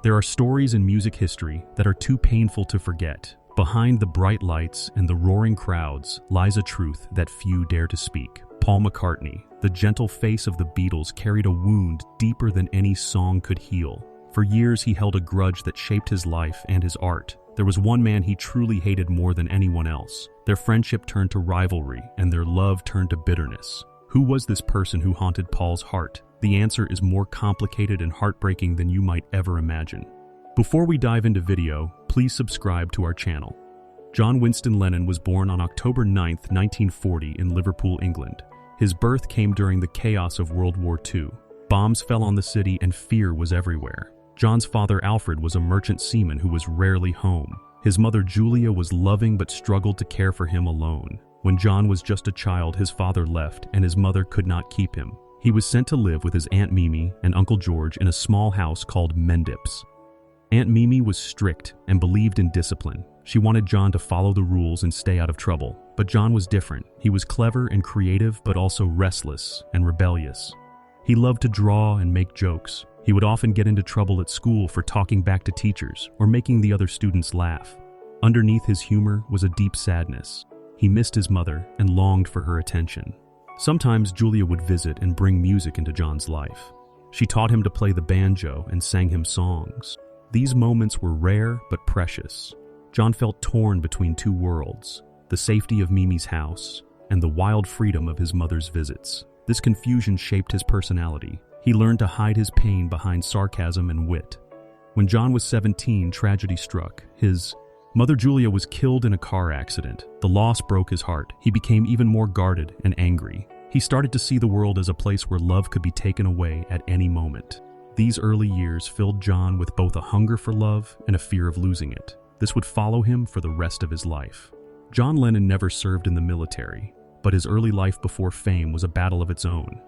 There are stories in music history that are too painful to forget. Behind the bright lights and the roaring crowds lies a truth that few dare to speak. Paul McCartney, the gentle face of the Beatles, carried a wound deeper than any song could heal. For years he held a grudge that shaped his life and his art. There was one man he truly hated more than anyone else. Their friendship turned to rivalry, and their love turned to bitterness. Who was this person who haunted Paul's heart? The answer is more complicated and heartbreaking than you might ever imagine. Before we dive into video, please subscribe to our channel. John Winston Lennon was born on October 9, 1940 in Liverpool, England. His birth came during the chaos of World War II. Bombs fell on the city and fear was everywhere. John's father Alfred was a merchant seaman who was rarely home. His mother Julia was loving but struggled to care for him alone. When John was just a child, his father left and his mother could not keep him. He was sent to live with his Aunt Mimi and Uncle George in a small house called Mendips. Aunt Mimi was strict and believed in discipline. She wanted John to follow the rules and stay out of trouble. But John was different. He was clever and creative, but also restless and rebellious. He loved to draw and make jokes. He would often get into trouble at school for talking back to teachers or making the other students laugh. Underneath his humor was a deep sadness. He missed his mother and longed for her attention. Sometimes Julia would visit and bring music into John's life. She taught him to play the banjo and sang him songs. These moments were rare but precious. John felt torn between two worlds, the safety of Mimi's house and the wild freedom of his mother's visits. This confusion shaped his personality. He learned to hide his pain behind sarcasm and wit. When John was 17, tragedy struck. His mother Julia was killed in a car accident. The loss broke his heart. He became even more guarded and angry. He started to see the world as a place where love could be taken away at any moment. These early years filled John with both a hunger for love and a fear of losing it. This would follow him for the rest of his life. John Lennon never served in the military, but his early life before fame was a battle of its own.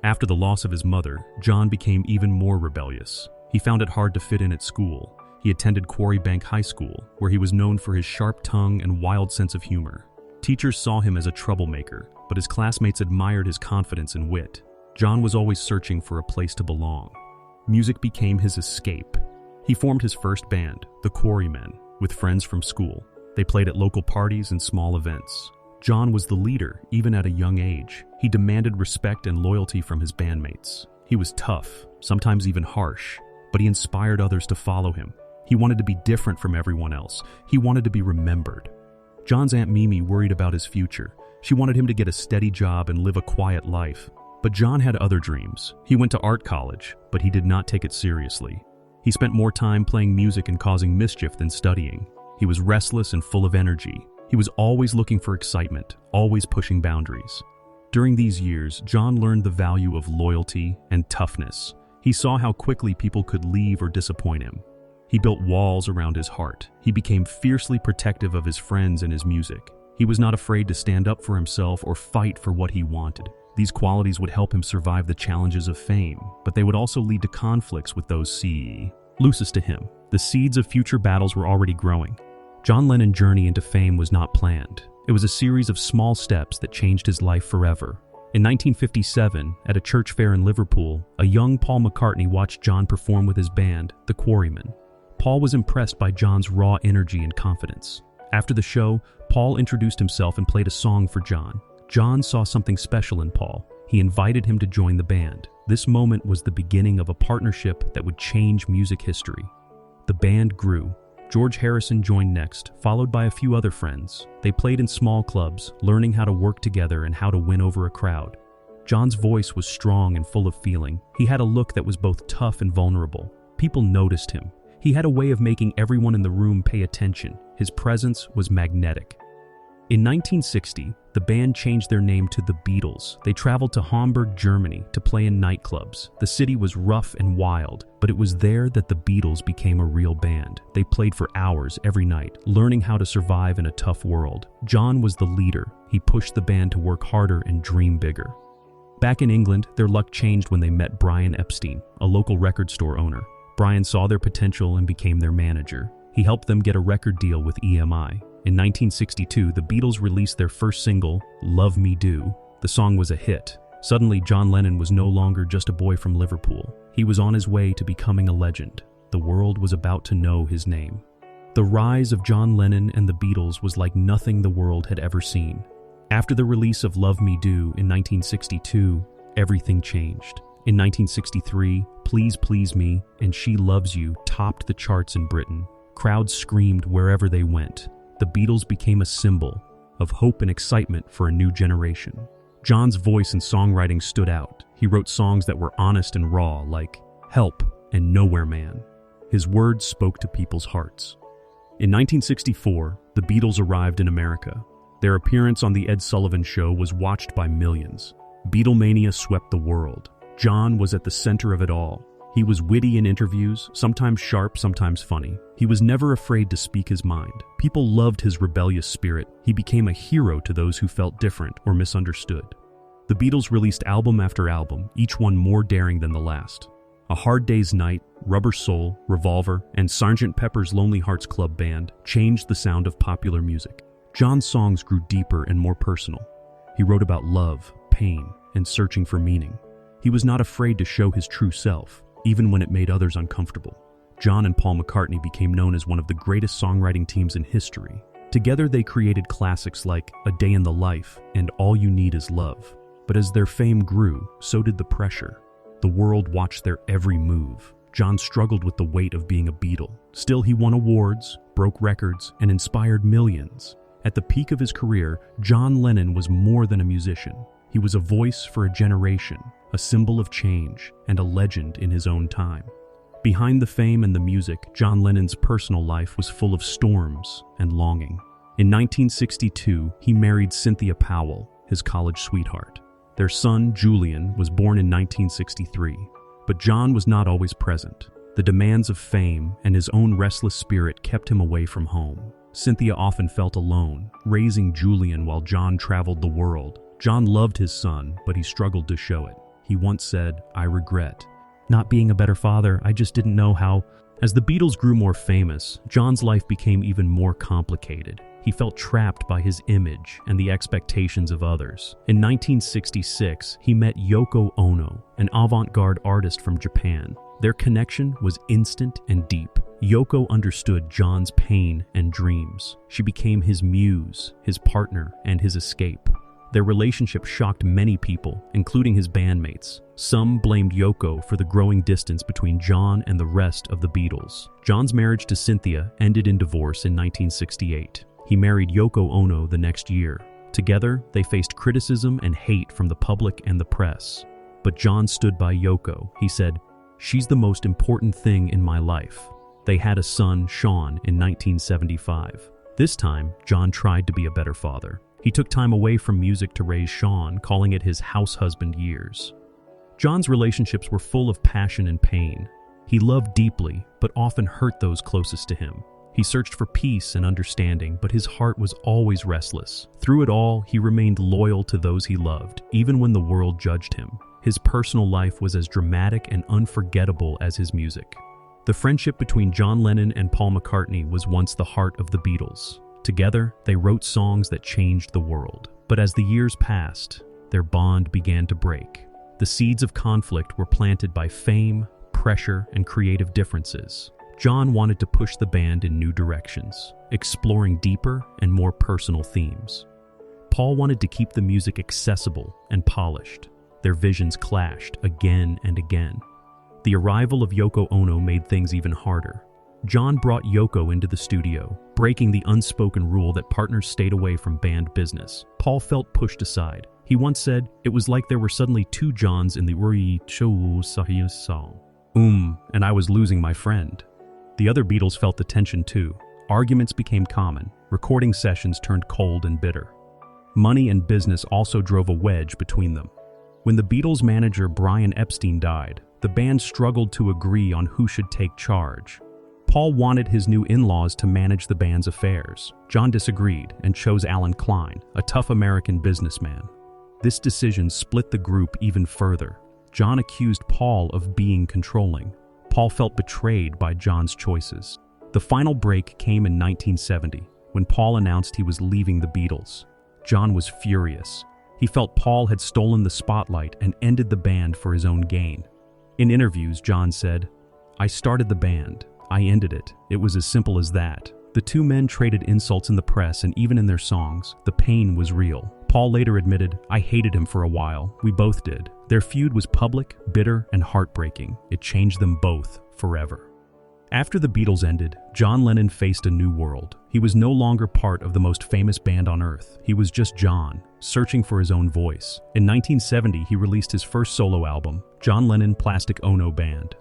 After the loss of his mother, John became even more rebellious. He found it hard to fit in at school. He attended Quarry Bank High School, where he was known for his sharp tongue and wild sense of humor. Teachers saw him as a troublemaker, but his classmates admired his confidence and wit. John was always searching for a place to belong. Music became his escape. He formed his first band, the Quarrymen, with friends from school. They played at local parties and small events. John was the leader, even at a young age. He demanded respect and loyalty from his bandmates. He was tough, sometimes even harsh, but he inspired others to follow him. He wanted to be different from everyone else. He wanted to be remembered. John's Aunt Mimi worried about his future. She wanted him to get a steady job and live a quiet life. But John had other dreams. He went to art college, but he did not take it seriously. He spent more time playing music and causing mischief than studying. He was restless and full of energy. He was always looking for excitement, always pushing boundaries. During these years, John learned the value of loyalty and toughness. He saw how quickly people could leave or disappoint him. He built walls around his heart. He became fiercely protective of his friends and his music. He was not afraid to stand up for himself or fight for what he wanted. These qualities would help him survive the challenges of fame, but they would also lead to conflicts with those closest to him. The seeds of future battles were already growing. John Lennon's journey into fame was not planned. It was a series of small steps that changed his life forever. In 1957, at a church fair in Liverpool, a young Paul McCartney watched John perform with his band, the Quarrymen. Paul was impressed by John's raw energy and confidence. After the show, Paul introduced himself and played a song for John. John saw something special in Paul. He invited him to join the band. This moment was the beginning of a partnership that would change music history. The band grew. George Harrison joined next, followed by a few other friends. They played in small clubs, learning how to work together and how to win over a crowd. John's voice was strong and full of feeling. He had a look that was both tough and vulnerable. People noticed him. He had a way of making everyone in the room pay attention. His presence was magnetic. In 1960, the band changed their name to the Beatles. They traveled to Hamburg, Germany to play in nightclubs. The city was rough and wild, but it was there that the Beatles became a real band. They played for hours every night, learning how to survive in a tough world. John was the leader. He pushed the band to work harder and dream bigger. Back in England, their luck changed when they met Brian Epstein, a local record store owner. Brian saw their potential and became their manager. He helped them get a record deal with EMI. In 1962, the Beatles released their first single, Love Me Do. The song was a hit. Suddenly, John Lennon was no longer just a boy from Liverpool. He was on his way to becoming a legend. The world was about to know his name. The rise of John Lennon and the Beatles was like nothing the world had ever seen. After the release of Love Me Do in 1962, everything changed. In 1963, Please Please Me and She Loves You topped the charts in Britain. Crowds screamed wherever they went. The Beatles became a symbol of hope and excitement for a new generation. John's voice and songwriting stood out. He wrote songs that were honest and raw, like Help and Nowhere Man. His words spoke to people's hearts. In 1964, the Beatles arrived in America. Their appearance on The Ed Sullivan Show was watched by millions. Beatlemania swept the world. John was at the center of it all. He was witty in interviews, sometimes sharp, sometimes funny. He was never afraid to speak his mind. People loved his rebellious spirit. He became a hero to those who felt different or misunderstood. The Beatles released album after album, each one more daring than the last. A Hard Day's Night, Rubber Soul, Revolver, and Sgt. Pepper's Lonely Hearts Club Band changed the sound of popular music. John's songs grew deeper and more personal. He wrote about love, pain, and searching for meaning. He was not afraid to show his true self, even when it made others uncomfortable. John and Paul McCartney became known as one of the greatest songwriting teams in history. Together they created classics like A Day in the Life and All You Need Is Love. But as their fame grew, so did the pressure. The world watched their every move. John struggled with the weight of being a Beatle. Still, he won awards, broke records, and inspired millions. At the peak of his career, John Lennon was more than a musician. He was a voice for a generation, a symbol of change, and a legend in his own time. Behind the fame and the music, John Lennon's personal life was full of storms and longing. In 1962, he married Cynthia Powell, his college sweetheart. Their son, Julian, was born in 1963, but John was not always present. The demands of fame and his own restless spirit kept him away from home. Cynthia often felt alone, raising Julian while John traveled the world. John loved his son, but he struggled to show it. He once said, "I regret not being a better father. I just didn't know how." As the Beatles grew more famous, John's life became even more complicated. He felt trapped by his image and the expectations of others. In 1966, he met Yoko Ono, an avant-garde artist from Japan. Their connection was instant and deep. Yoko understood John's pain and dreams. She became his muse, his partner, and his escape. Their relationship shocked many people, including his bandmates. Some blamed Yoko for the growing distance between John and the rest of the Beatles. John's marriage to Cynthia ended in divorce in 1968. He married Yoko Ono the next year. Together, they faced criticism and hate from the public and the press. But John stood by Yoko. He said, "She's the most important thing in my life." They had a son, Sean, in 1975. This time, John tried to be a better father. He took time away from music to raise Sean, calling it his house husband years. John's relationships were full of passion and pain. He loved deeply, but often hurt those closest to him. He searched for peace and understanding, but his heart was always restless. Through it all, he remained loyal to those he loved, even when the world judged him. His personal life was as dramatic and unforgettable as his music. The friendship between John Lennon and Paul McCartney was once the heart of the Beatles. Together, they wrote songs that changed the world. But as the years passed, their bond began to break. The seeds of conflict were planted by fame, pressure, and creative differences. John wanted to push the band in new directions, exploring deeper and more personal themes. Paul wanted to keep the music accessible and polished. Their visions clashed again and again. The arrival of Yoko Ono made things even harder. John brought Yoko into the studio, breaking the unspoken rule that partners stayed away from band business. Paul felt pushed aside. He once said, "It was like there were suddenly two Johns in the Uri Chou Sahia song. And I was losing my friend." The other Beatles felt the tension too. Arguments became common. Recording sessions turned cold and bitter. Money and business also drove a wedge between them. When the Beatles' manager Brian Epstein died, the band struggled to agree on who should take charge. Paul wanted his new in-laws to manage the band's affairs. John disagreed and chose Alan Klein, a tough American businessman. This decision split the group even further. John accused Paul of being controlling. Paul felt betrayed by John's choices. The final break came in 1970, when Paul announced he was leaving the Beatles. John was furious. He felt Paul had stolen the spotlight and ended the band for his own gain. In interviews, John said, "I started the band. I ended it. It was as simple as that." The two men traded insults in the press and even in their songs. The pain was real. Paul later admitted, "I hated him for a while. We both did." Their feud was public, bitter, and heartbreaking. It changed them both forever. After the Beatles ended, John Lennon faced a new world. He was no longer part of the most famous band on earth. He was just John, searching for his own voice. In 1970, he released his first solo album, John Lennon Plastic Ono Band.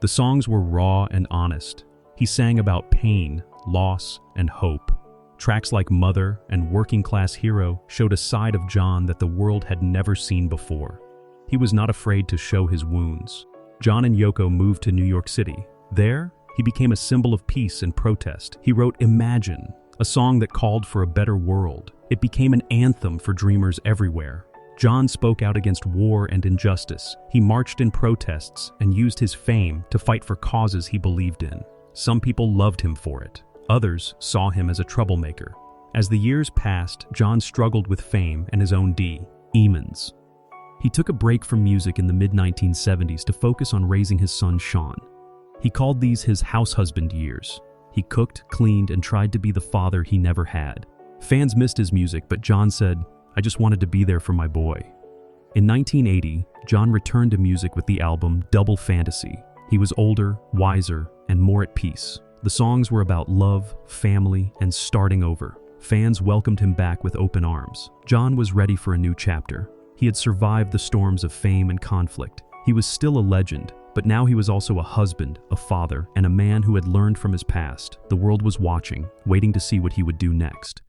The songs were raw and honest. He sang about pain, loss, and hope. Tracks like Mother and Working Class Hero showed a side of John that the world had never seen before. He was not afraid to show his wounds. John and Yoko moved to New York City. There, he became a symbol of peace and protest. He wrote Imagine, a song that called for a better world. It became an anthem for dreamers everywhere. John spoke out against war and injustice. He marched in protests and used his fame to fight for causes he believed in. Some people loved him for it. Others saw him as a troublemaker. As the years passed, John struggled with fame and his own demons. He took a break from music in the mid-1970s to focus on raising his son Sean. He called these his house husband years. He cooked, cleaned, and tried to be the father he never had. Fans missed his music, but John said, "I just wanted to be there for my boy." In 1980, John returned to music with the album Double Fantasy. He was older, wiser, and more at peace. The songs were about love, family, and starting over. Fans welcomed him back with open arms. John was ready for a new chapter. He had survived the storms of fame and conflict. He was still a legend, but now he was also a husband, a father, and a man who had learned from his past. The world was watching, waiting to see what he would do next.